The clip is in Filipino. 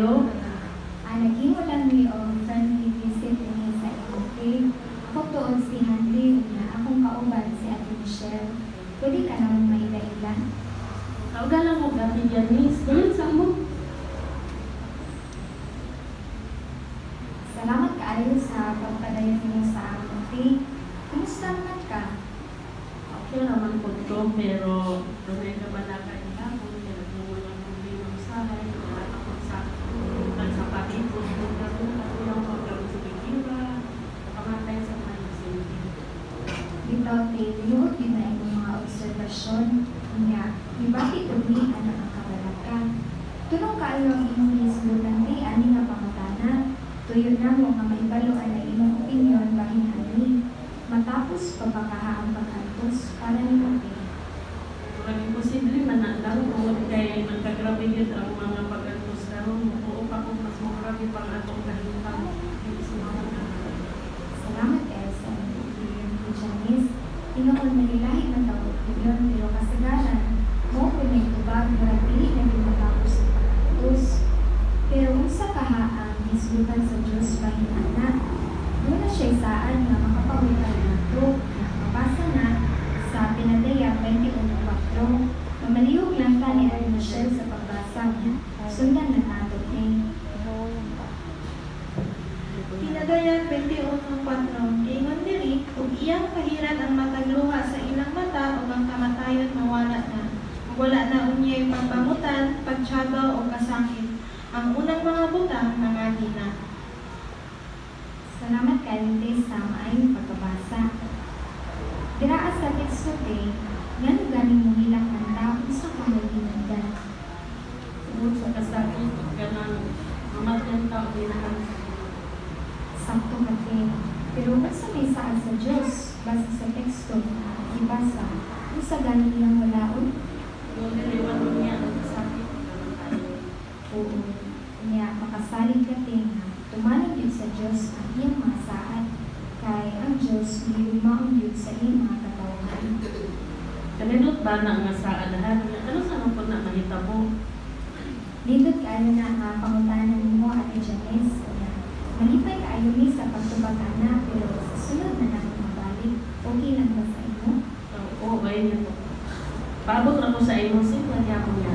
kayo? Naghimo lang ni friendly visit ni sa okay. Ako tuon si Hanley na akong kauban si Ate Michelle. Pwede ka naman maila-ila. Kaugalan mo Ate Janice. Ganun sa mo. Salamat kaayo sa pagpadayon niyo sa amon, okay? Kumusta naman ka? Okay naman po ito, pero doon ka ba nakailangan? Pero kung walang problema sa akin, wala ako sa pagsapatin ko. Kung gano'n ako yung pagkaroon sa bikira, nakamatay sa mga isinti. Dito, tinuod yun na yung mga obserbasyon niya. Ibati umi ano ang kabalaka. Tunong kaayo ang imong hislutan di ani nga pangutana. Tuyo na mo nga maibaluan na imong opinyon bahin ani. Matapos pagkakahaang pagkantos para ni Mati. Kung imposible man na lang kung kay magkagrabe yun ang mga pag-antos karon, oo pa kung mas magrabe pang atong kahintang. Salamat kayo sa Janice. Inoon mahilahi man daw yun, pero kasagaran mo pinagtubag na pili na matapos ang pagkantos. Pero unsa kaha ang hislutan sa Diyos bahinana? Muna siya saan na makapawitan nato. Mabasa na sa Pinadaya 21:4. Mamaliyog lang ka ni Ate Michelle sa pagbasa. Sundan na nato ni. Pinadaya 21:4. Ingon diri, ug iyang kahiran ang matagluha sa ilang mata ug ang kamatayon mawala na. Ug wala na unyay pagpamutan, pagtsabaw o kasakit. Ang unang mga butang nangagi na. Salamat kayo sa maayong pagkabasa. Diraas sa teksto te, ngano ganing mo hilang kanta kung sa kamalingan. Tungkol sa kasakit, ganang mamatyan tao dinahan. Sakto kate. Pero kung sa may saan sa Diyos, base sa teksto na ibasa, kung sa ganing iyang walaon, Yung niliwan mo niya ang kasakit, ganun tayo. oo, niya makasalig kate nga, tumanag yun sa Diyos ang iyang mga saan, kay ang Diyos liumaon yun sa iyang mga katawhan. Kanindot ba na nga sa adahan? Ano sa nang po na mahitabo? Nindot kaayo na nga pangutanan mo Ate Janice, na malipay kaayo ni sa pagtubag-ana, pero sa sunod na naman mabalik, okay lang ba sa inyo? Oo, ayun yun po. Paabot na ko sa imo, simple niya ako niya.